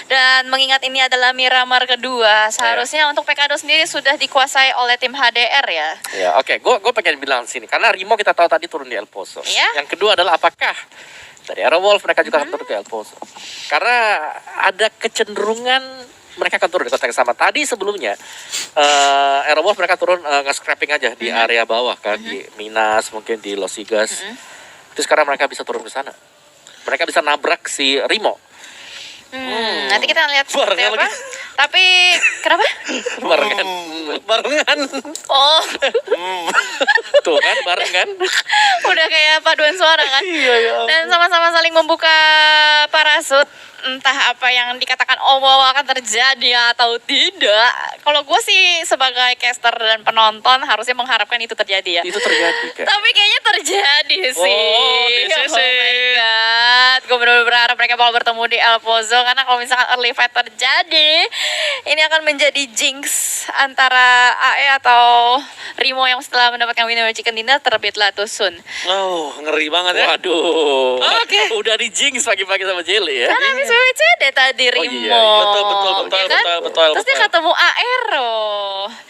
Dan mengingat ini adalah Miramar kedua, seharusnya untuk Pekado sendiri sudah dikuasai oleh tim HDR ya. Ya, oke. Gue pengen bilang sini karena Rimo kita tahu tadi turun di El Pozo. Iya. Yang kedua adalah apakah dari Aerowolf mereka juga akan turun ke El Pozo? Karena ada kecenderungan mereka akan turun di kota yang sama. Tadi sebelumnya Aerowolf mereka turun nge-scrapping aja di area bawah kan, di Minas, mungkin di Los Igas. Terus sekarang mereka bisa turun ke sana. Mereka bisa nabrak si Rimo. Nanti kita lihat seperti Barengan apa. lagi. Tapi kenapa? Barengan. Oh, Tuh kan, barengan. udah kayak paduan suara kan? Iya. Dan sama-sama saling membuka parasut. Entah apa yang dikatakan Allah akan terjadi atau tidak. Kalau gue sih sebagai caster dan penonton harusnya mengharapkan itu terjadi ya. Itu terjadi kan. Tapi kayaknya terjadi sih. Oh, this is my it. god. Gue benar-benar berharap mereka bakal bertemu di El Pozo. Karena kalau misalkan early fight terjadi, ini akan menjadi jinx antara AE atau Rimo yang setelah mendapatkan winner chicken dinner terbitlah tuh Sun. Oh, ngeri banget ya. Waduh. Oke. Udah di jinx pagi-pagi sama Jelly ya. Karena habis WWCD tadi Rimo. iya. Betul, ya kan? Terus dia ketemu Aero.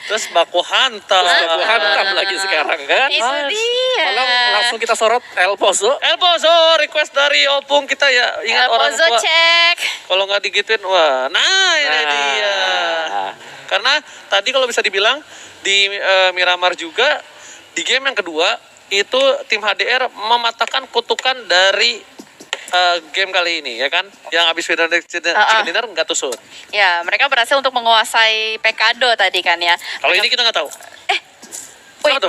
Terus baku hantam. Aku hantam lagi sekarang kan. Itu dia. Kalau langsung kita sorot El Pozo. El Pozo, request dari Opung kita ya. Ingat El orang Pozo tua. cek. Kalau nggak digituin, wah, nah ini dia. Karena tadi kalau bisa dibilang di Miramar juga di game yang kedua itu tim HDR mematahkan kutukan dari game kali ini ya kan, yang habis winner chicken dinner nggak tusuk. Ya, mereka berhasil untuk menguasai Pekado tadi kan ya. Kalau ini kita nggak tahu. Wait.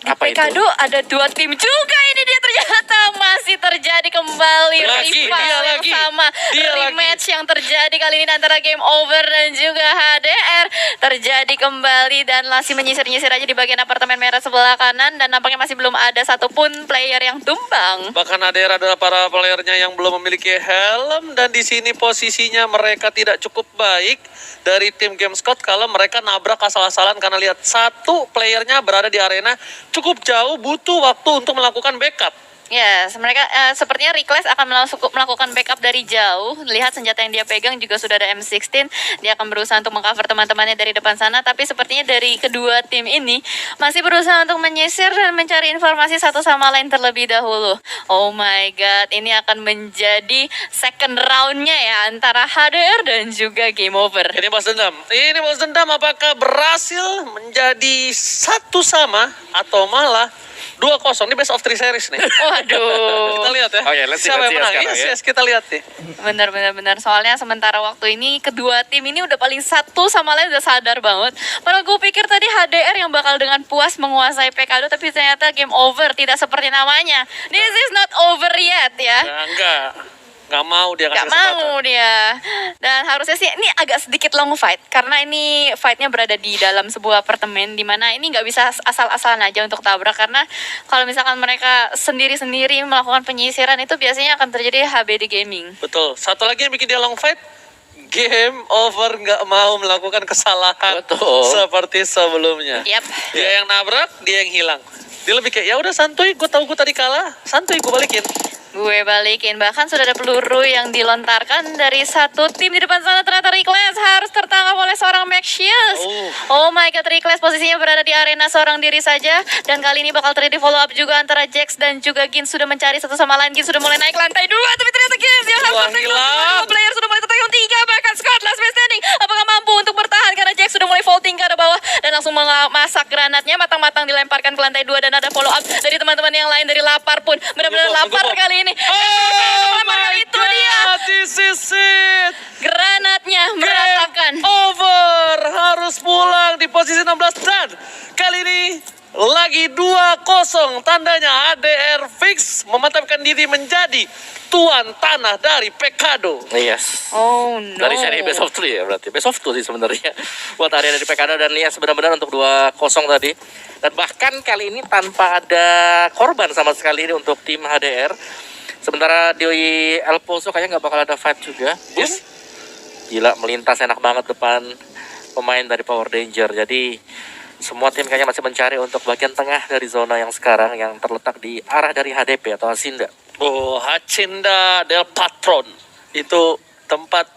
Apa Di Pekado ada dua tim juga ini dia ternyata masih terjadi kembali Lagi, rival dia yang lagi. sama. Dia Rematch yang terjadi kali ini antara Game Over dan juga HDR terjadi kembali dan masih menyisir-nyisir aja di bagian apartemen merah sebelah kanan dan nampaknya masih belum ada satupun player yang tumbang. Bahkan ADR adalah para playernya yang belum memiliki helm dan di sini posisinya mereka tidak cukup baik dari tim Game Squad kalau mereka nabrak asal-asalan karena lihat satu playernya berada di arena cukup jauh, butuh waktu untuk melakukan backup. Ya, mereka sepertinya Reckless akan melakukan backup dari jauh. Lihat senjata yang dia pegang juga sudah ada M16. Dia akan berusaha untuk mengcover teman-temannya dari depan sana. Tapi sepertinya dari kedua tim ini masih berusaha untuk menyisir dan mencari informasi satu sama lain terlebih dahulu. Oh my god, ini akan menjadi second roundnya ya antara HDR dan juga Game Over. Ini balas dendam. Ini balas dendam apakah berhasil menjadi satu sama atau malah 2-0. Ini best of 3 series nih. Waduh. Kita lihat ya. Oke, let's see, Siapa let's yang see menang? sekarang ya. Yes, kita lihat nih. Benar. Soalnya sementara waktu ini kedua tim ini udah paling satu sama lain udah sadar banget. Padahal gue pikir tadi HDR yang bakal dengan puas menguasai Pekado, tapi ternyata Game Over tidak seperti namanya. This is not over yet ya. Nggak mau dia Gak kasih kesempatan. mau dia. Dan harusnya sih ini agak sedikit long fight karena ini fightnya berada di dalam sebuah apartemen di mana ini nggak bisa asal-asalan aja untuk tabrak karena kalau misalkan mereka sendiri-sendiri melakukan penyisiran itu biasanya akan terjadi HBD gaming. Betul. Satu lagi yang bikin dia long fight, Game Over nggak mau melakukan kesalahan Betul. seperti sebelumnya. Yap. Dia yang nabrak, dia yang hilang. Dia lebih kayak ya udah santuy, gue tahu gue tadi kalah, santuy gue balikin. Gue balikin, bahkan sudah ada peluru yang dilontarkan dari satu tim di depan sana. Ternyata Reckless harus tertangkap oleh seorang Maxius. Oh my god, Reckless posisinya berada di arena seorang diri saja. Dan kali ini bakal terjadi follow up juga antara Jax dan juga Gin sudah mencari satu sama lain. Gin sudah mulai naik lantai 2, tapi ternyata Gin yang harus tertangkap. hilang. Dua player sudah mulai tertangkap 3, bahkan Scott last man standing. Apakah mampu untuk bertahan karena Jax sudah mulai vaulting ke arah bawah dan langsung memasak granatnya matang-matang dilemparkan ke lantai 2 dan ada follow up dari teman-teman yang lain dari lapar pun benar-benar Tunggu, lapar Bob. kali ini. Oh my Itu dia. god, this is it. Granatnya meratakan. Over, harus pulang di posisi 16 dan kali ini lagi 2-0. Tandanya ADR fix memantapkan diri menjadi tuan tanah dari Pekado. Yes. Oh no. Dari seri best of 3 ya berarti. Best of 2 sih sebenarnya. Buat area dari Pekado dan Lias benar-benar untuk 2-0 tadi. Dan bahkan kali ini tanpa ada korban sama sekali ini untuk tim HDR. Sementara di El Pozo kayaknya nggak bakal ada fight juga. Yes. Gila, melintas enak banget depan pemain dari Power Danger. Jadi semua tim kayaknya masih mencari untuk bagian tengah dari zona yang sekarang yang terletak di arah dari HDP atau Hasinda. Oh, Hacienda del Patron. Itu tempat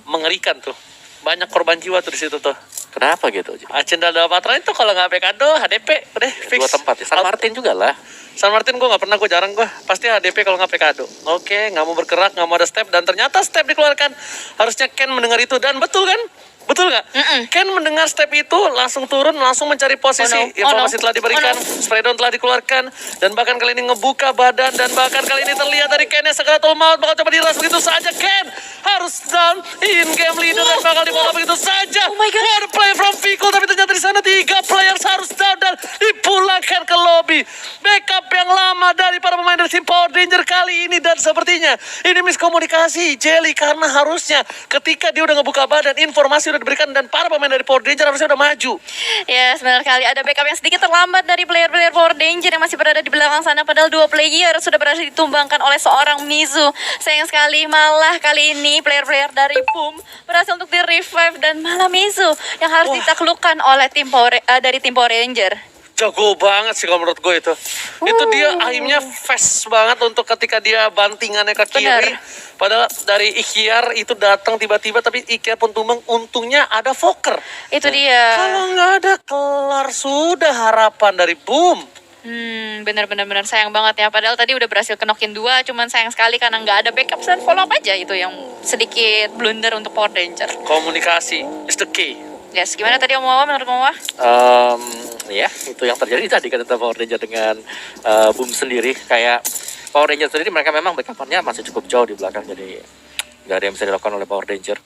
mengerikan tuh. Banyak korban jiwa tuh di situ tuh. Kenapa gitu? Hacienda del Patron itu kalau nggak Pekado, HDP udah fix. Dua tempat ya. San Martin juga lah. San Martin gue nggak pernah, gue jarang gue. Pasti HDP kalau nggak Pekado. Oke, nggak mau bergerak, nggak mau ada step, dan ternyata step dikeluarkan. Harusnya Ken mendengar itu, dan betul kan? Betul nggak? Ken mendengar step itu, langsung turun, langsung mencari posisi. Oh no. Informasi Oh no. telah diberikan, spray down telah dikeluarkan, dan bahkan kali ini ngebuka badan, dan bahkan kali ini terlihat dari Ken yang Sakratul Maut bakal coba diras begitu saja. Ken harus down, in game leader, dan bakal dibawa begitu saja. Oh my God. One play from Fickle, tapi ternyata di sana 3 players harus down dan dipulangkan ke lobby. Backup yang lama dari para pemain dari tim Power Ranger kali ini, dan sepertinya ini miskomunikasi Jelly, karena harusnya ketika dia udah ngebuka badan, informasi udah diberikan dan para pemain dari Power Ranger harusnya udah maju. Ya, benar kali ada backup yang sedikit terlambat dari player-player Power Ranger yang masih berada di belakang sana, padahal 2 player sudah berhasil ditumbangkan oleh seorang Mizu. Sayang sekali malah kali ini player-player dari Boom berhasil untuk di-revive, dan malah Mizu yang harus ditaklukkan oleh dari tim Power Ranger. Jago banget sih kalau menurut gue itu. Itu dia aimnya fast banget untuk ketika dia bantingannya ke kiri. Benar. Padahal dari Ikiar itu datang tiba-tiba, tapi Ikiar pun tumbang. Untungnya ada Fokker. Itu dia. Kalau nggak ada, kelar sudah harapan dari Boom. Benar sayang banget ya. Padahal tadi udah berhasil kenokin 2, cuman sayang sekali karena nggak ada backup dan follow up aja, itu yang sedikit blunder untuk Power Ranger. Komunikasi is the key. Yes, gimana tadi Om Wawa, menurut Om Wawa? Ya, itu yang terjadi tadi kata Power Ranger dengan Boom sendiri. Kayak Power Ranger sendiri, mereka memang backup-nya masih cukup jauh di belakang, jadi nggak ada yang bisa dilakukan oleh Power Ranger.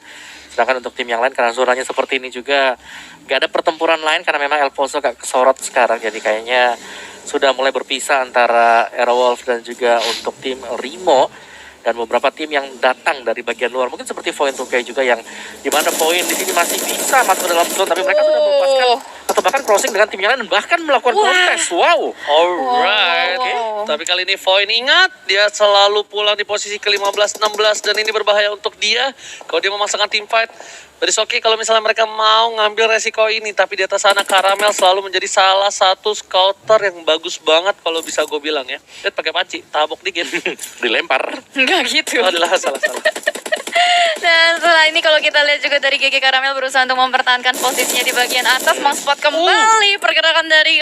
Sedangkan untuk tim yang lain, karena zonanya seperti ini juga nggak ada pertempuran lain, karena memang Elposo gak kesorot sekarang, jadi kayaknya sudah mulai berpisah antara Aerowolf dan juga untuk tim Rimo dan beberapa tim yang datang dari bagian luar, mungkin seperti Void 2K juga, yang dimana Void di sini masih bisa masuk ke dalam zone, tapi mereka sudah melepaskan atau bahkan crossing dengan tim yang lain dan bahkan melakukan kontes. Wow. Alright. Wow. Tapi kali ini Void ingat, dia selalu pulang di posisi ke-15-16, dan ini berbahaya untuk dia kalau dia memasangkan team fight. Jadi oke kalau misalnya mereka mau ngambil resiko ini, tapi di atas sana Karamel selalu menjadi salah satu scouter yang bagus banget kalau bisa gue bilang ya. Lihat pakai panci, tabok dikit. Dilempar. Enggak gitu. Oh, adalah salah. Dan setelah ini kalau kita lihat juga dari GG Karamel berusaha untuk mempertahankan posisinya di bagian atas, mengspot kembali pergerakan dari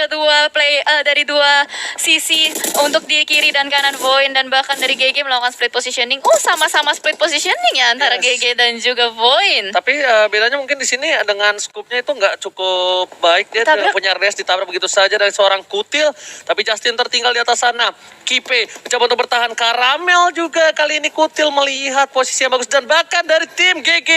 dari dua sisi untuk di kiri dan kanan Void, dan bahkan dari GG melakukan split positioning. Sama-sama split positioning ya antara GG dan juga Void. Tapi bedanya mungkin di sini dengan scoop-nya itu nggak cukup baik. Dia Ditabrak. punya res ditabrak begitu saja dari seorang Kutil. Tapi Justin tertinggal di atas sana. Kipe mencoba untuk bertahan. Karamel juga kali ini Kutil melihat posisi yang bagus, dan bahkan dari tim GG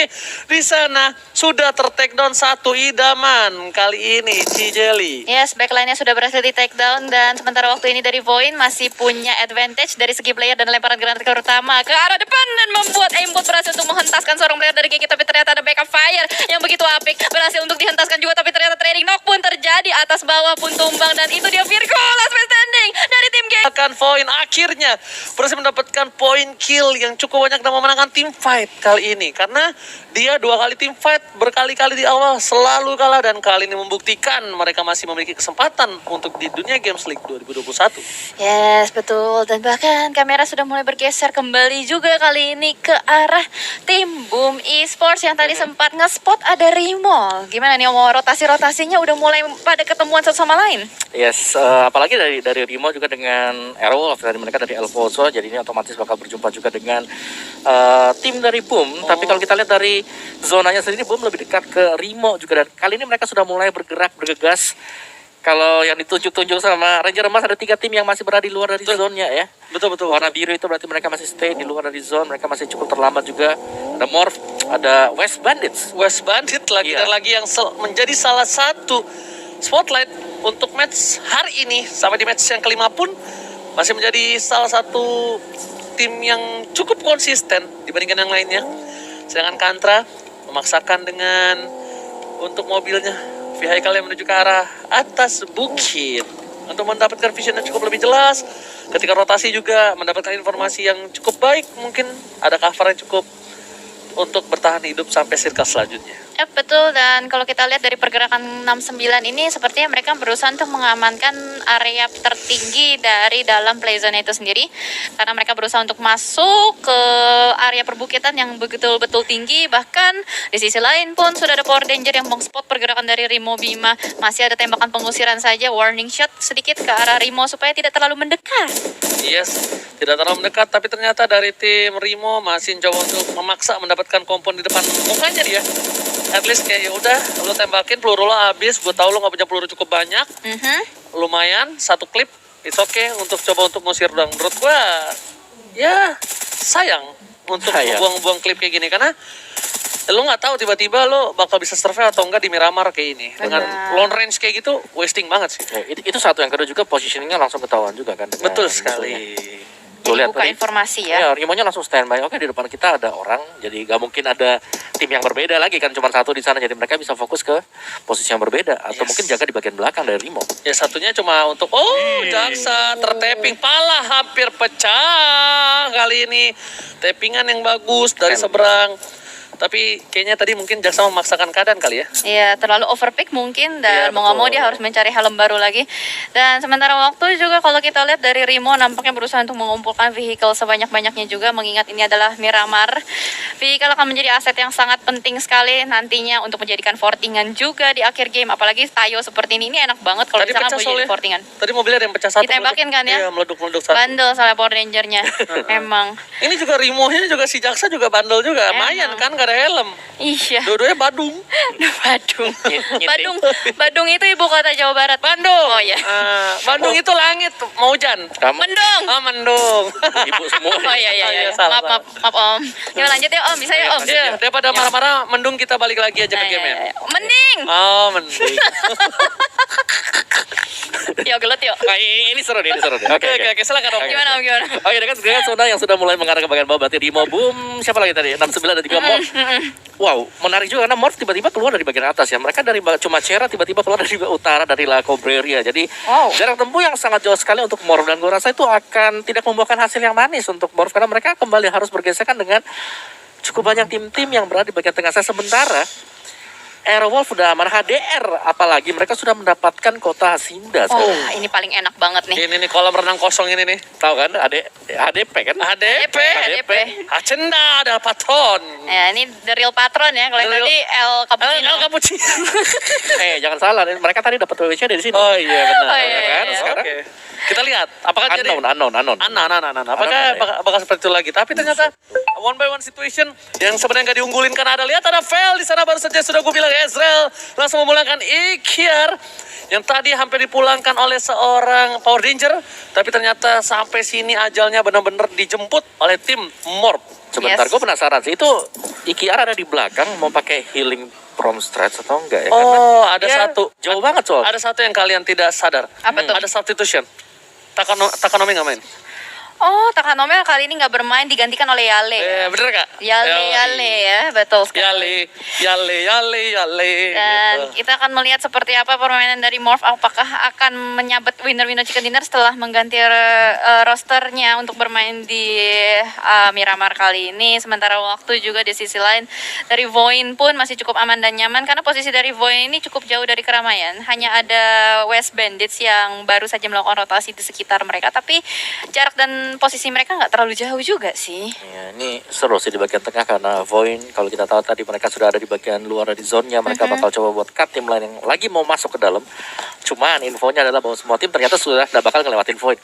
di sana sudah ter-take down 1 idaman kali ini Cijeli. Yes, backline-nya sudah berhasil di take down, dan sementara waktu ini dari Void masih punya advantage dari segi player dan lemparan granat terutama ke arah depan, dan membuat aimbot berhasil untuk menghentaskan seorang player dari GG, tapi ternyata ada backup fire yang begitu apik berhasil untuk dihentaskan juga, tapi ternyata trading knock pun terjadi, atas bawah pun tumbang, dan itu dia Virgo last man standing dari tim GG. Akan Void akhirnya berhasil mendapatkan poin kill yang cukup banyak dan memenangkan tim fight kali ini, karena dia 2 kali tim fight berkali-kali di awal selalu kalah, dan kali ini membuktikan mereka masih memiliki kesempatan untuk di dunia Games League 2021. Yes, betul. Dan bahkan kamera sudah mulai bergeser kembali juga kali ini ke arah tim Boom Esports yang tadi sempat nge-spot ada Rimo. Gimana nih Om, rotasi-rotasinya udah mulai pada ketemuan satu sama lain? Yes, apalagi dari Rimo juga dengan Aerowolf, dari mereka dari Elposo, jadi ini otomatis bakal berjumpa juga dengan tim dari Boom. Tapi kalau kita lihat dari zonanya sendiri, Boom lebih dekat ke Rimo juga, dan kali ini mereka sudah mulai bergegas. Kalau yang ditunjuk-tunjuk sama Ranger Emas, ada 3 tim yang masih berada di luar dari zone-nya ya. Betul. Warna biru itu berarti mereka masih stay di luar dari zone, mereka masih cukup terlambat juga. Ada Morph, ada West Bandits. West Bandit lagi Iya. dan lagi yang menjadi salah satu spotlight untuk match hari ini, sampai di match yang kelima pun masih menjadi salah satu tim yang cukup konsisten dibandingkan yang lainnya. Sedangkan Kantra memaksakan dengan untuk mobilnya vehicle yang menuju ke arah atas bukit untuk mendapatkan vision yang cukup lebih jelas. Ketika rotasi juga mendapatkan informasi yang cukup baik, mungkin ada cover yang cukup untuk bertahan hidup sampai circle selanjutnya. Yap, betul. Dan kalau kita lihat dari pergerakan 69 ini, sepertinya mereka berusaha untuk mengamankan area tertinggi dari dalam play zone itu sendiri. Karena mereka berusaha untuk masuk ke area perbukitan yang betul-betul tinggi. Bahkan di sisi lain pun sudah ada Power Danger yang mengspot pergerakan dari Rimo Bima. Masih ada tembakan pengusiran saja, warning shot sedikit ke arah Rimo supaya tidak terlalu mendekat. Yes, tidak terlalu mendekat, tapi ternyata dari tim Rimo masih coba untuk memaksa mendapatkan kompon di depan mukanya dia. At least kayak ya udah, lu tembakin peluru lo habis, gue tahu lo nggak punya peluru cukup banyak, lumayan satu klip, it's okay untuk coba untuk ngusir dong. Menurut gue, ya sayang untuk buang-buang klip kayak gini karena lo nggak tahu tiba-tiba lo bakal bisa survive atau enggak di Miramar kayak ini. Dengan long range kayak gitu, wasting banget sih. Ya, itu satu. Yang kedua juga positioningnya langsung ketahuan juga kan. Betul sekali. Tuh, lihat Buka tadi. informasi ya. Ya, Rimonya langsung standby. Oke, di depan kita ada orang, jadi gak mungkin ada tim yang berbeda lagi kan, cuma satu di sana. Jadi mereka bisa fokus ke posisi yang berbeda atau mungkin jaga di bagian belakang dari Rimo. Ya satunya cuma untuk Jaksa tertapping, pala hampir pecah kali ini. Tappingan yang bagus dari seberang. Tapi kayaknya tadi mungkin Jaksa memaksakan keadaan kali ya. Iya, terlalu overpick mungkin dan Iya, mau nggak mau betul. dia harus mencari helm baru lagi. Dan sementara waktu juga kalau kita lihat dari Rimo nampaknya berusaha untuk mengumpulkan vehicle sebanyak-banyaknya juga, mengingat ini adalah Miramar. Vehicle akan menjadi aset yang sangat penting sekali nantinya untuk menjadikan fortingan juga di akhir game. Apalagi Tayo seperti ini enak banget kalau Tadi misalkan pecah mau jadi soalnya. fortingan. Tadi mobilnya ada yang pecah satu. Ditembakin kan ya? Iya, meleduk-meleduk satu. Bandel salah Power Ranger-nya. Emang. Ini juga Rimonya juga si Jaksa juga bandel juga. Emang. Mayan kan gak ada helm. Iya. Dua-duanya Badung. Badung. Badung itu ibu kota Jawa Barat. Bandung. Oh iya. Bandung itu langit, mau hujan. Mendung. Mendung. Ibu semua. Oh iya iya. Oh, iya. iya, salah, Maaf Om. Yuk lanjut ya Om, bisa ya Om. Iya, daripada marah-marah, mendung kita balik lagi aja ke Nah, game iya, ya. iya. Mending. Oh, mending. Yuk gelut yuk. Nah, ini seru nih, ini seru nih. Oke, silakan Om. Gimana Om, gimana? Oke, dengan zona yang sudah mulai mengarah ke bagian bawah, berarti Rimo boom, siapa lagi tadi? 69 dan juga Morph. Wow, menarik juga karena Morph tiba-tiba keluar dari bagian atas ya. Mereka dari cuma Cera tiba-tiba keluar dari utara dari La Cobreria. Jadi Wow. jarak tempuh yang sangat jauh sekali untuk Morph, dan gue rasa itu akan tidak membuahkan hasil yang manis untuk Morph karena mereka kembali harus bergesekan dengan cukup banyak tim-tim yang berada di bagian tengah saya. Sementara Airwolf udah aman, HDR apalagi mereka sudah mendapatkan kota Hasinda sekarang. Oh, ini paling enak banget nih. Ini nih kolam renang kosong ini nih. Tahu kan HDP kan? HDP. HDP. Hacenda ada patron. Ya, ini the real patron ya. Kalau yang The real- tadi El Cappuccino. El Cappuccino. Jangan salah, mereka tadi dapat WC dari sini. Oh iya benar. Oh, iya, kan? iya. Sekarang Oke. Kita lihat apakah jadi unknown. Apakah bakal seperti itu lagi? Tapi ternyata one by one situation yang sebenarnya nggak diunggulin karena ada fail di sana baru saja sudah gue bilang Ezreal langsung memulangkan Ikiar yang tadi hampir dipulangkan oleh seorang Power Ranger, tapi ternyata sampai sini ajalnya benar-benar dijemput oleh tim Morph. Sebentar, Yes. gue penasaran sih itu Ikiar ada di belakang mau pakai healing from stretch atau enggak ya? Oh, ada dia satu. jauh banget soal. Ada satu yang kalian tidak sadar. Apa tuh? Ada substitution. Takanomi nggak main. Oh, Takanomel kali ini nggak bermain, digantikan oleh Yale. Bener kak? Yale ya, betul sekali. Yale. Dan gitu. kita akan melihat seperti apa permainan dari Morph. Apakah akan menyabet winner-winner chicken dinner setelah mengganti rosternya untuk bermain di Miramar kali ini. Sementara waktu juga di sisi lain dari Voin pun masih cukup aman dan nyaman karena posisi dari Voin ini cukup jauh dari keramaian. Hanya ada West Bandits yang baru saja melakukan rotasi di sekitar mereka. Tapi jarak dan posisi mereka nggak terlalu jauh juga sih. Ya, ini seru sih di bagian tengah karena Voin kalau kita tahu tadi mereka sudah ada di bagian luar di zone-nya, mereka bakal coba buat cut tim lain yang lagi mau masuk ke dalam. Cuman infonya adalah bahwa semua tim ternyata sudah tidak bakal ngelewatin Voin.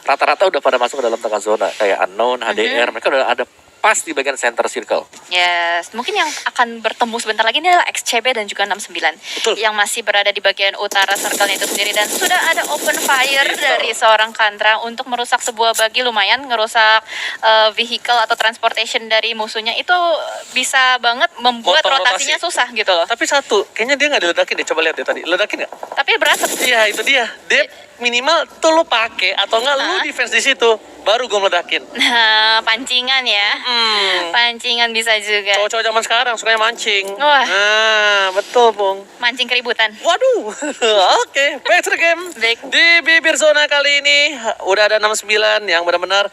Rata-rata udah pada masuk ke dalam tengah zona kayak Unknown, HDR, mereka udah ada pas di bagian center circle. Yes, mungkin yang akan bertemu sebentar lagi ini adalah XCB dan juga 69 Betul. yang masih berada di bagian utara circle itu sendiri, dan sudah ada open fire dari seorang Kandra untuk merusak sebuah bagi, lumayan ngerusak vehicle atau transportation dari musuhnya. Itu bisa banget membuat Motor rotasinya rotasi. susah gitu loh. Tapi satu, kayaknya dia nggak diledakin deh. Coba lihat deh tadi. Ledakin nggak? Tapi berasap. Iya itu dia. Dia minimal tuh lu pakai atau enggak lu defense di situ. Baru gue meledakin. Nah, pancingan ya. Pancingan bisa juga. Cowok-cowok zaman sekarang sukanya mancing. Wah. Nah, betul, Bung. Mancing keributan. Waduh, oke, back to the game. Baik. Di bibir zona kali ini udah ada 69 yang benar-benar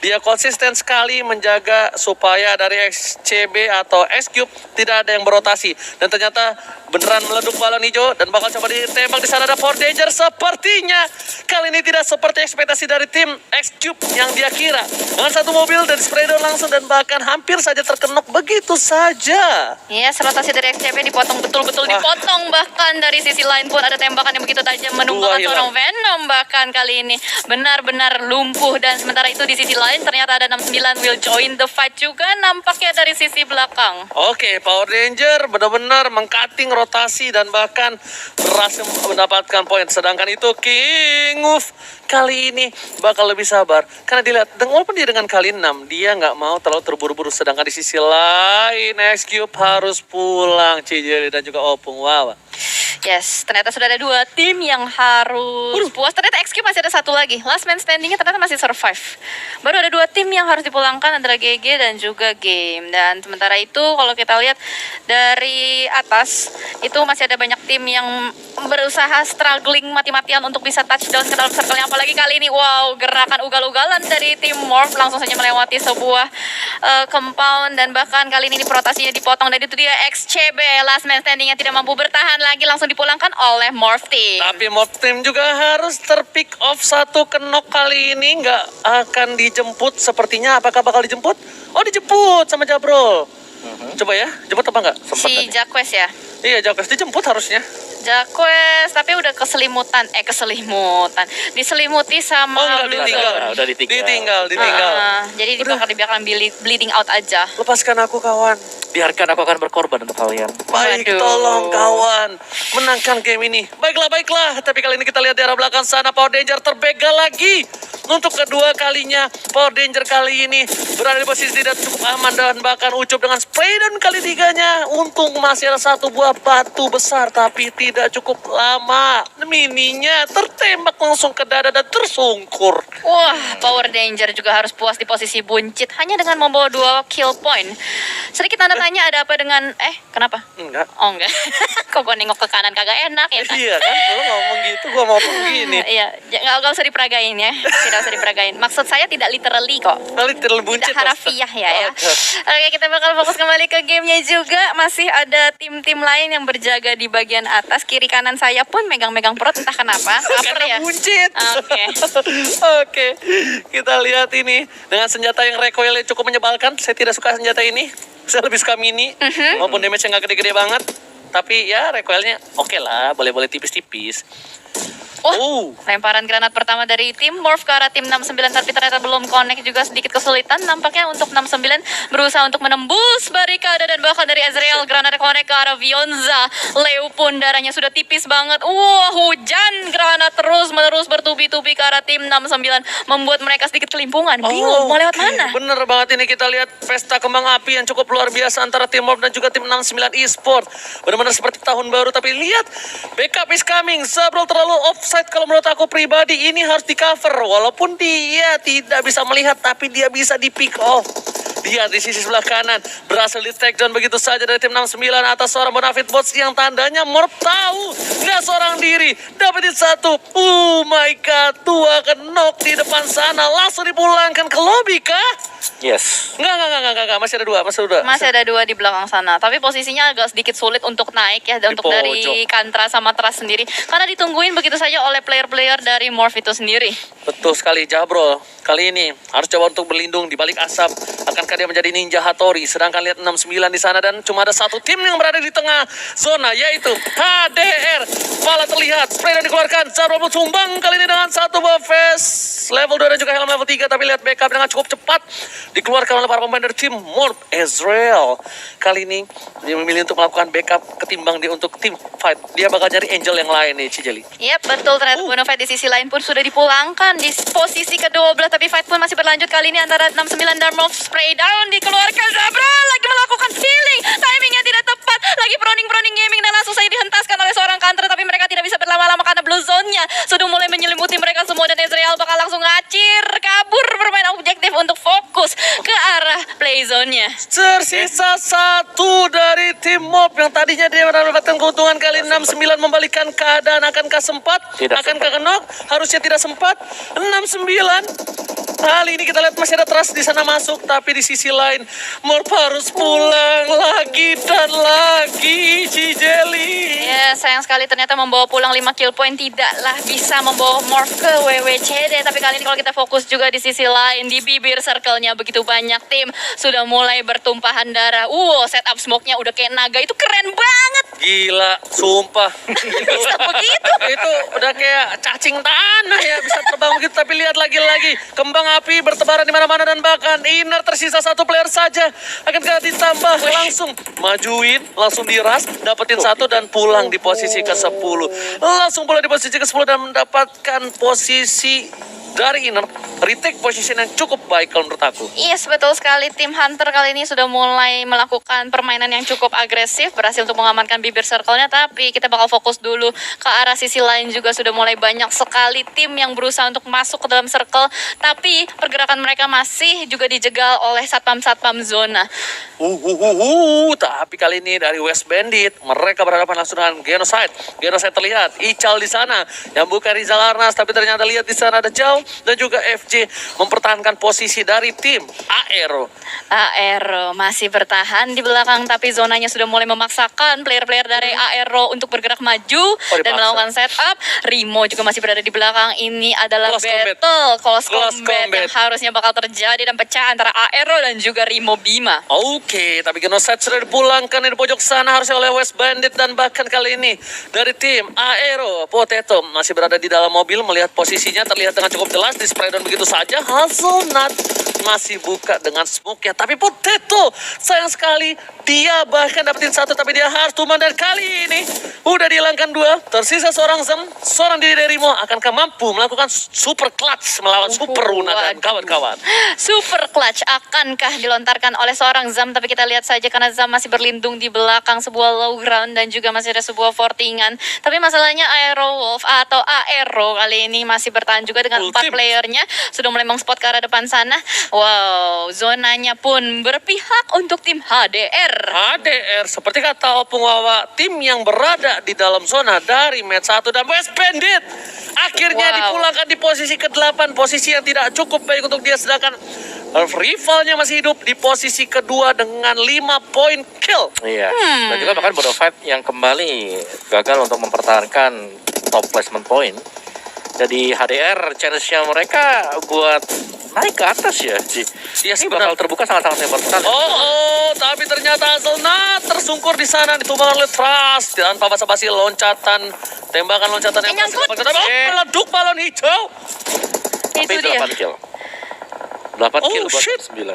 dia konsisten sekali menjaga supaya dari XCB atau X-Cube tidak ada yang berotasi. Dan ternyata beneran meleduk balon hijau dan bakal coba ditembak di sana ada Power Danger. Sepertinya kali ini tidak seperti ekspektasi dari tim X-Cube yang dia kira. Dengan satu mobil dan spray down langsung dan bahkan hampir saja terkenok begitu saja. Yes, rotasi dari XCB dipotong betul-betul Wah. dipotong, bahkan dari sisi lain pun ada tembakan yang begitu tajam menumbangkan Dua seorang hilang. Venom bahkan kali ini benar-benar lumpuh. Dan sementara itu di sisi lain ternyata ada 69 will join the fight juga nampaknya dari sisi belakang. Oke, Power Ranger benar-benar mengcutting rotasi dan bahkan berhasil mendapatkan poin. Sedangkan itu King Wolf kali ini bakal lebih sabar karena dilihat walaupun dia dengan kali 6 dia nggak mau terlalu terburu-buru. Sedangkan di sisi lain X-Cube harus pulang, Cijeli dan juga Opung. Wow. Yes, ternyata sudah ada 2 tim yang harus puas. Ternyata XQ masih ada 1 lagi. Last man standingnya ternyata masih survive. Baru ada 2 tim yang harus dipulangkan antara GG dan juga Game. Dan sementara itu kalau kita lihat dari atas itu masih ada banyak tim yang berusaha struggling mati-matian untuk bisa touchdown ke dalam circle-nya. Apalagi kali ini, wow, gerakan ugal-ugalan dari tim Morph langsung saja melewati sebuah compound. Dan bahkan kali ini rotasinya dipotong. Dan itu dia XCB, last man standing yang tidak mampu bertahan lagi, langsung dipulangkan oleh Morph Team. Tapi Morph Team juga harus terpick off satu kenok kali ini. Nggak akan dijemput sepertinya. Apakah bakal dijemput? Oh, dijemput sama Jabrol. Coba ya, jemput apa nggak? Sempat Si tadi. Jacques ya. Iya, Jacques dijemput harusnya. Jacques, tapi udah keselimutan, diselimuti sama Oh, enggak, Blue ditinggal. Zone. Udah ditinggal. Ditinggal. Jadi dibiarkan bleeding out aja. Lepaskan aku, kawan. Biarkan aku akan berkorban untuk kalian. Baik, Waduh. tolong kawan. Menangkan game ini. Baiklah. Tapi kali ini kita lihat di arah belakang sana Power Danger terbegal lagi. Untuk kedua kalinya Power Danger kali ini berada di posisi tidak cukup aman dan bahkan Ucup dengan spray down kali 3-nya. Untung masih ada satu buah batu besar tapi tidak cukup lama. Mininya tertembak langsung ke dada dan tersungkur. Wah, Power Danger juga harus puas di posisi buncit hanya dengan membawa 2 kill point. Sedikit tanda tanya ada apa dengan kenapa? Enggak. Oh enggak. Kok gue nengok ke kanan kagak enak ya kan? Iya kan, lo ngomong gitu, gua mau begini. Iya, nggak usah diperagain ya. Tidak usah diperagain. Maksud saya tidak literally kok. Kali terbuncit. Tidak harafiah ya. Oke. Oke, kita bakal fokus kembali ke gamenya juga. Masih ada tim-tim lain yang berjaga di bagian atas. Kiri kanan saya pun megang-megang perut entah kenapa. Lapar Karena ya. buncit. Oke. Oke, kita lihat ini dengan senjata yang recoilnya cukup menyebalkan. Saya tidak suka senjata ini. Saya lebih suka mini, maupun damage-nya nggak gede-gede banget. Tapi ya recoilnya oke lah, boleh-boleh tipis-tipis. Oh, lemparan granat pertama dari tim Morph ke arah tim 69 tapi ternyata belum connect, juga sedikit kesulitan nampaknya untuk 69 berusaha untuk menembus barikade dan bahkan dari Ezreal granat connect ke arah Vionza. Leo pun darahnya sudah tipis banget. Wah, hujan granat terus-menerus bertubi-tubi ke arah tim 69 membuat mereka sedikit kelimpungan. Bingung mau lewat mana. Bener banget ini, kita lihat pesta kembang api yang cukup luar biasa antara tim Morph dan juga tim 69 eSport. Benar-benar seperti tahun baru, tapi lihat backup is coming. Zabrol terlalu offside kalau menurut aku pribadi, ini harus di cover. Walaupun dia tidak bisa melihat tapi dia bisa di pick off. Dia di sisi sebelah kanan berhasil di take down begitu saja dari tim 69 atas seorang Bonafide Bots yang tandanya Morph tahu nggak seorang diri dapetin satu. Oh my god, tua knock di depan sana, langsung dipulangkan ke lobby kah? Yes. Enggak, masih ada dua. Masih ada 2 di belakang sana, tapi posisinya agak sedikit sulit untuk naik ya, dan Di untuk dari pojok. Kantra sama Trust sendiri karena ditungguin begitu saja oleh player-player dari Morph itu sendiri. Betul sekali, Jabrol kali ini harus coba untuk berlindung di balik asap. Akankah dia menjadi ninja Hattori? Sedangkan lihat 69 di sana dan cuma ada satu tim yang berada di tengah zona, yaitu HDR. Pala terlihat, spray dan dikeluarkan. Jabrol pun sumbang kali ini dengan satu buah face level 2 dan juga helm level 3. Tapi lihat backup dengan cukup cepat dikeluarkan oleh para pemain dari tim Morph. Ezreal kali ini dia memilih untuk melakukan backup ketimbang dia untuk tim fight. Dia bakal cari angel yang lain nih, Cijeli. Yap, betul. Ternyata Bonafide di sisi lain pun sudah dipulangkan di posisi ke-12, tapi fight pun masih berlanjut kali ini antara 69 dan Morph. Spray down dikeluarkan, Zabrol lagi melakukan healing, timingnya tidak tepat, lagi proning gaming dan langsung saja dihentaskan oleh seorang counter, tapi mereka tidak bisa berlama-lama karena blue zone-nya sudah mulai menyelimuti mereka semua dan Ezreal bakal langsung ngacir kabur bermain objektif untuk fokus ke arah zone-nya. Tersisa satu dari tim Mob yang tadinya dia mendapatkan keuntungan kali 6-9 membalikan keadaan. Akankah sempat? Tidak Akankah sempat. kenok? Harusnya tidak sempat. 6-9. Kali ini kita lihat masih ada Trust di sana masuk, tapi di sisi lain Morph harus pulang lagi dan lagi, Cijeli. Ya, sayang sekali ternyata membawa pulang 5 kill point tidaklah bisa membawa Morph ke WWCD. Tapi kali ini kalau kita fokus juga di sisi lain, di bibir circle-nya begitu banyak tim sudah mulai bertumpahan darah. Setup smoke-nya udah kayak naga, itu keren banget. Gila, sumpah. Bisa begitu. Itu udah kayak cacing tanah ya, bisa terbang begitu. Tapi lihat lagi kembang api bertebaran di mana-mana dan bahkan Inner tersisa satu player saja. Akankah ditambah langsung majuin, langsung diras, dapetin satu dan pulang di posisi ke-10. Langsung pulang di posisi ke-10 dan mendapatkan posisi dari Inner, retake position yang cukup baik kalau menurut aku. Yes, betul sekali. Tim Hunter kali ini sudah mulai melakukan permainan yang cukup agresif, berhasil untuk mengamankan bibir circle-nya, tapi kita bakal fokus dulu ke arah sisi lain juga sudah mulai banyak sekali tim yang berusaha untuk masuk ke dalam circle, tapi pergerakan mereka masih juga dijegal oleh satpam-satpam zona. Tapi kali ini dari West Bandit, mereka berhadapan langsung dengan Genocide. Genocide terlihat, Ical di sana, yang bukan Rizal Arnas, tapi ternyata lihat di sana ada Jauh dan juga FJ mempertahankan posisi dari tim Aero. Aero masih bertahan di belakang, tapi zonanya sudah mulai memaksakan player-player dari Aero untuk bergerak maju dan dipaksa. melakukan setup. Rimo juga masih berada di belakang. Ini adalah Close combat. close Close combat yang combat. harusnya bakal terjadi dan pecah antara Aero dan juga Rimo Bima. Oke, tapi Genocide sudah dipulangkan di pojok sana harusnya oleh West Bandit dan bahkan kali ini dari tim Aero. Potato masih berada di dalam mobil melihat posisinya terlihat dengan cukup jelas di spray down begitu saja. Hazelnut masih buka dengan smoke-nya, tapi Potato sayang sekali dia bahkan dapetin satu tapi dia harus tumbang dan kali ini udah dihilangkan dua. Tersisa seorang Zem, seorang diri dari Rimo. Akankah mampu melakukan super clutch melawan Super Runa dan kawan-kawan? Super clutch akankah dilontarkan oleh seorang Zam, tapi kita lihat saja karena Zam masih berlindung di belakang sebuah low ground dan juga masih ada sebuah fortingan. Tapi masalahnya Aero Wolf atau Aero kali ini masih bertahan juga dengan 4 playernya, sudah mulai mengspot ke arah depan sana. Wow, zonanya pun berpihak untuk tim HDR. HDR seperti kata Opung Wawa, tim yang berada di dalam zona dari match 1 dan West Bandit akhirnya Wow. dipulangkan di posisi ke-8, posisi yang tidak cukup baik untuk dia, sedangkan rivalnya masih hidup di posisi kedua dengan 5 poin kill. Iya. Dan juga bahkan Bodo Fight yang kembali gagal untuk mempertahankan top placement point. Jadi HDR chance-nya mereka buat naik ke atas ya. Iya, Ini bakal terbuka sangat-sangat lebar sekali. Tapi ternyata Hazelnut tersungkur di sana ditumbangkan oleh Trust tanpa basa-basi loncatan, tembakan loncatan yang Nyangkut. berhasil dapatkan. Meleduk balon hijau. Itu Tapi dia. 8 kill. 8 kill buat shit. 9.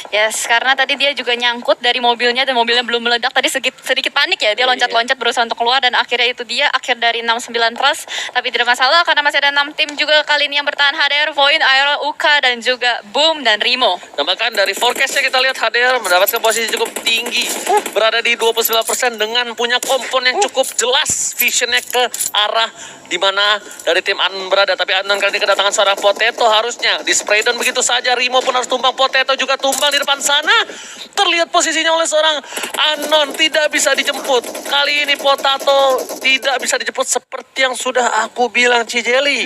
Yes, karena tadi dia juga nyangkut dari mobilnya dan mobilnya belum meledak. Tadi sedikit panik ya, dia Iya. loncat-loncat berusaha untuk keluar dan akhirnya itu dia akhir dari 69 Trust. Tapi tidak masalah karena masih ada 6 tim juga kali ini yang bertahan, HDR, Void, Aero, Uka dan juga Boom dan Rimo. Nah, bahkan dari forecastnya kita lihat HDR mendapatkan posisi cukup tinggi, berada di 29% dengan punya kompon yang cukup jelas, visionnya ke arah di mana dari tim Anon berada. Tapi Anon kali ini kedatangan seorang Potato, harusnya di spray down begitu saja. Rimo pun harus tumbang, Potato juga tumbang di depan sana. Terlihat posisinya oleh seorang Anon tidak bisa dijemput. Kali ini Potato tidak bisa dijemput seperti yang sudah aku bilang, Cijeli.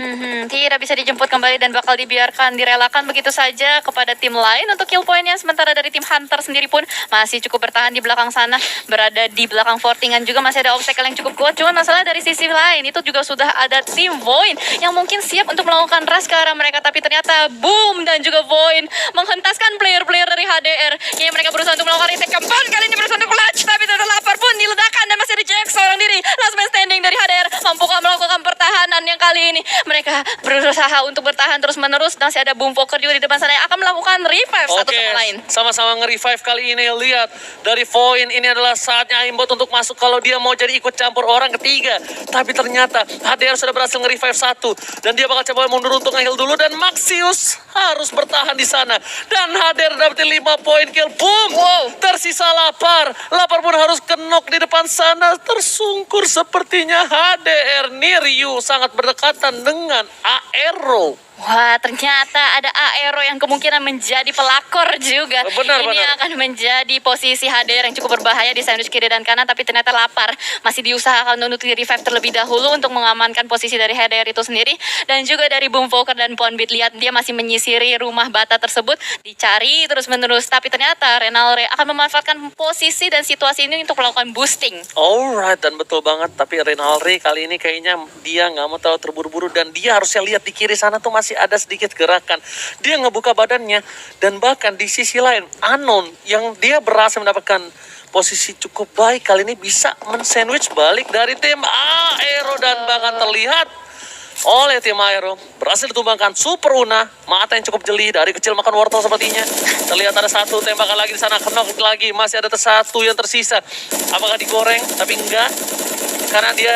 Tidak bisa dijemput kembali dan bakal dibiarkan direlakan begitu saja kepada tim lain untuk kill point-nya. Sementara dari tim Hunter sendiri pun masih cukup bertahan di belakang sana, berada di belakang fortingan juga masih ada obstacle yang cukup kuat. Cuman masalah dari sisi lain itu juga sudah ada tim Void yang mungkin siap untuk melakukan rush ke arah mereka, tapi ternyata Boom dan juga Void menghentaskan player-player dari HDR. Kayaknya mereka berusaha untuk melakukan retake keempat, kali ini berusaha untuk clutch, tapi ternyata lapar pun diledakan dan masih reject seorang diri. Last man standing dari HDR, mampukah melakukan pertahanan yang kali ini? Mereka berusaha untuk bertahan terus-menerus. Masih ada Boom Poker juga di depan sana yang akan melakukan revive satu sama lain. Sama-sama nge-revive kali ini. Lihat dari Void, ini adalah saatnya Aimbot untuk masuk kalau dia mau jadi ikut campur orang ketiga. Tapi ternyata HDR sudah berhasil nge-revive satu dan dia bakal coba mundur untuk nge-heal dulu dan Maxius harus bertahan di sana. Dan HDR dapetin 5 poin kill. Boom! Wow. Tersisa Lapar. Lapar pun harus kenok di depan sana. Tersungkur sepertinya HDR. Niryu sangat berdekatan dengan Aero. Wah, ternyata ada Aero yang kemungkinan menjadi pelakor juga. Benar, Ini benar. akan menjadi posisi HDR yang cukup berbahaya di sandwich kiri dan kanan, tapi ternyata lapar. Masih diusahakan untuk di revive terlebih dahulu untuk mengamankan posisi dari HDR itu sendiri. Dan juga dari Boom Walker dan Ponbit, lihat dia masih menyisiri rumah bata tersebut. Dicari terus-menerus, tapi ternyata Renalre akan memanfaatkan posisi dan situasi ini untuk melakukan boosting. Alright, dan betul banget. Tapi Renalre kali ini kayaknya dia nggak mau terlalu terburu-buru, dan dia harusnya lihat di kiri sana tuh masih ada sedikit gerakan. Dia ngebuka badannya, dan bahkan di sisi lain Unknown yang dia berhasil mendapatkan posisi cukup baik kali ini bisa men-sandwich balik dari tim Aero, dan bahkan terlihat oleh tim Aero berhasil ditumbangkan Super Una, mata yang cukup jeli, dari kecil makan wortel sepertinya. Terlihat ada satu tembakan lagi di sana, knock lagi, masih ada satu yang tersisa. Apakah digoreng? Tapi enggak, karena dia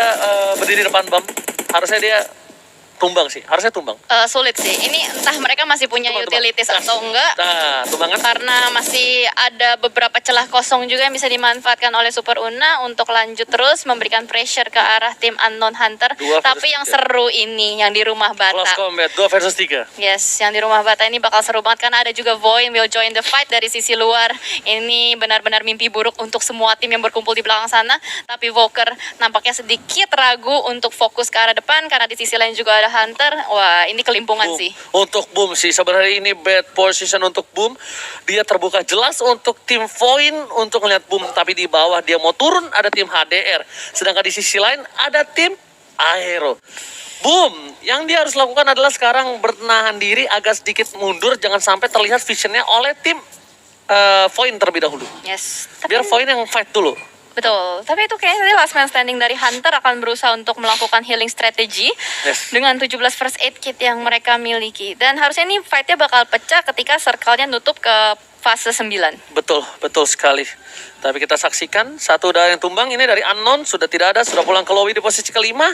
berdiri depan bom. Harusnya dia tumbang sih, harusnya tumbang. Sulit sih. Ini entah mereka masih punya Tumbang. utilities atau enggak. Nah, tumbangan. Karena masih ada beberapa celah kosong juga yang bisa dimanfaatkan oleh Super Una untuk lanjut terus memberikan pressure ke arah tim Unknown Hunter. 2 versus Tapi yang 3. seru ini yang di rumah Close Bata. combat 2 versus 3. Yes, yang di rumah Bata ini bakal seru banget karena ada juga Void will join the fight dari sisi luar. Ini benar-benar mimpi buruk untuk semua tim yang berkumpul di belakang sana. Tapi Walker nampaknya sedikit ragu untuk fokus ke arah depan karena di sisi lain juga ada Hunter. Wah, ini kelimpungan Boom. sih. Untuk Boom sih sebenarnya ini bad position untuk Boom. Dia terbuka jelas untuk tim Void untuk melihat Boom, tapi di bawah dia mau turun ada tim HDR. Sedangkan di sisi lain ada tim Aero. Boom, yang dia harus lakukan adalah sekarang bertahan diri agak sedikit mundur, jangan sampai terlihat visionnya oleh tim Void terlebih dahulu. Yes. Biar Void yang fight dulu. Betul, tapi itu kayaknya tadi last man standing dari Hunter akan berusaha untuk melakukan healing strategy Yes. dengan 17 first aid kit yang mereka miliki. Dan harusnya ini fight-nya bakal pecah ketika circle-nya nutup ke fase 9. Betul, betul sekali. Tapi kita saksikan satu udah yang tumbang, ini dari Unknown, sudah tidak ada, sudah pulang ke lobby di posisi kelima.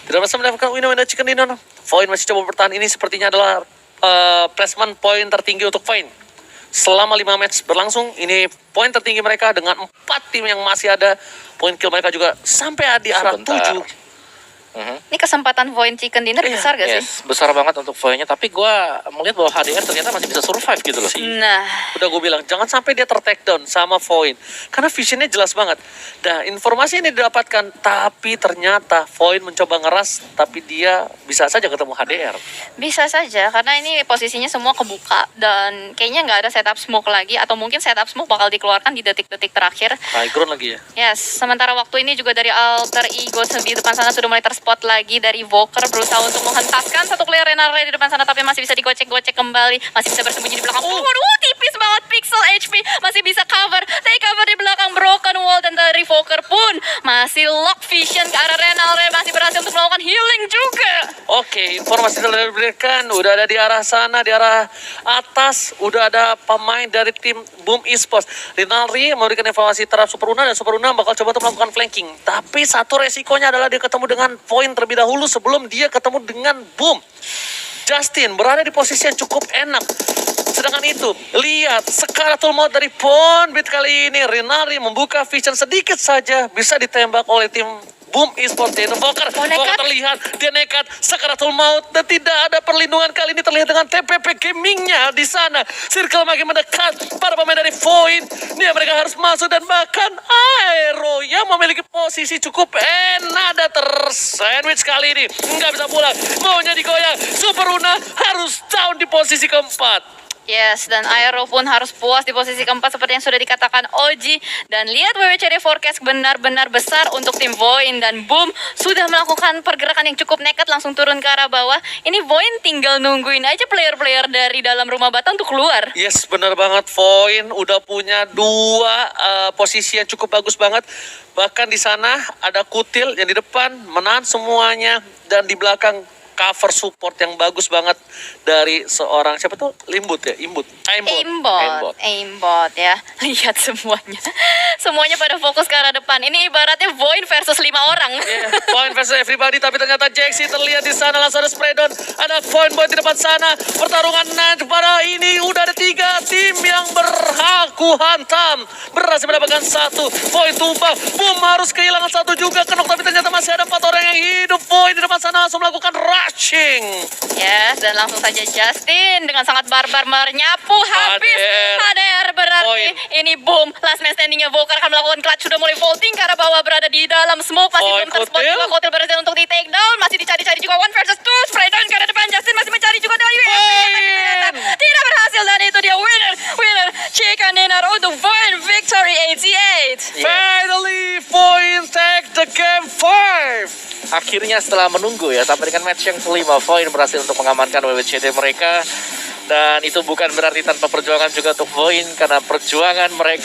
Tidak bisa mendapatkan winner chicken dinner. Void masih coba bertahan, ini sepertinya adalah placement point tertinggi untuk Void. Selama 5 match berlangsung, ini poin tertinggi mereka dengan 4 tim yang masih ada. Poin kill mereka juga sampai di arah Sebentar. 7. Ini kesempatan Void Chicken Dinner Iya, besar gak sih? Yes, besar banget untuk Void-nya. Tapi gue melihat bahwa HDR ternyata masih bisa survive gitu loh. Nah, Udah gue bilang, jangan sampai dia ter-take down sama Void. Karena visionnya jelas banget. Nah, informasi ini didapatkan, tapi ternyata Void mencoba ngeras, tapi dia bisa saja ketemu HDR. bisa saja karena ini posisinya semua kebuka dan kayaknya nggak ada setup smoke lagi atau mungkin setup smoke bakal dikeluarkan di detik-detik terakhir. High ground lagi ya. Yes, sementara waktu ini juga dari Alter Ego di depan sana sudah mulai terspot lagi dari Walker berusaha untuk menghentaskan satu player Renalre di depan sana tapi masih bisa digocek-gocek kembali, masih bisa bersembunyi di belakang. Waduh, tipis banget pixel HP, masih bisa cover, take cover di belakang broken wall dan dari Walker pun masih lock vision ke arah Renalre, masih berhasil untuk melakukan healing juga. Oke, informasi telah diberikan, udah ada di arah sana, di arah atas, udah ada pemain dari tim Boom Esports. Rinaldi memberikan informasi terhadap Super Una, dan Super Una bakal coba untuk melakukan flanking. Tapi satu resikonya adalah dia ketemu dengan poin terlebih dahulu sebelum dia ketemu dengan Boom. Justin berada di posisi yang cukup enak. Sedangkan itu, lihat sekaratul maut dari Ponbit kali ini. Rinaldi membuka vision sedikit saja, bisa ditembak oleh tim Boom Esports, yaitu Walker. Oh, nekat. Walker terlihat, dia nekat, sekaratul maut, dan tidak ada perlindungan. Kali ini terlihat dengan TPP gamingnya di sana. Circle makin mendekat, para pemain dari Void, dia mereka harus masuk, dan bahkan Aero yang memiliki posisi cukup enak dan tersandwich kali ini. Nggak bisa pulang, maunya digoyang. Super Una harus down di posisi keempat. Yes, dan Aero pun harus puas di posisi keempat seperti yang sudah dikatakan Oji. Dan lihat WWCD forecast benar-benar besar untuk tim Void, dan Boom sudah melakukan pergerakan yang cukup nekat langsung turun ke arah bawah. Ini Void tinggal nungguin aja player-player dari dalam rumah bata untuk keluar. Yes, benar banget. Void udah punya 2 posisi yang cukup bagus banget. Bahkan di sana ada Kutil yang di depan menahan semuanya, dan di belakang cover support yang bagus banget dari seorang siapa tuh, Aimbot Aimbot ya. Lihat semuanya pada fokus ke arah depan. Ini ibaratnya Void versus 5 orang. Point versus everybody, tapi ternyata Jaxi terlihat di sana, langsung ada spray down, ada point di depan sana. Pertarungan pada ini udah ada 3 tim yang berhak baku hantam. Berhasil mendapatkan 1 poin tumbang. Boom harus kehilangan 1 juga. Kenok, tapi ternyata masih ada 4 orang yang hidup. Poin di depan sana langsung melakukan rushing. Yes, dan langsung saja Justin dengan sangat barbar menyapu habis HDR. HDR. Berarti Poin. ini boom. Last man standingnya Volker akan melakukan clutch. Sudah mulai vaulting karena bahwa berada di dalam smoke. Masih Poin belum terspot Kotil. juga. Kotil berhasil untuk di take down. Masih dicari-cari juga 1 versus 2. Spray down ke arah depan. Justin masih mencari juga dari UFP. Tapi ternyata tidak berhasil. Dan itu dia winner. Chicken dinner untuk Vine victory 88. Finally, point take the game 5. Akhirnya setelah menunggu ya sampai dengan match yang kelima, Void berhasil untuk mengamankan WWCD mereka. Dan itu bukan berarti tanpa perjuangan juga untuk Void, karena perjuangan mereka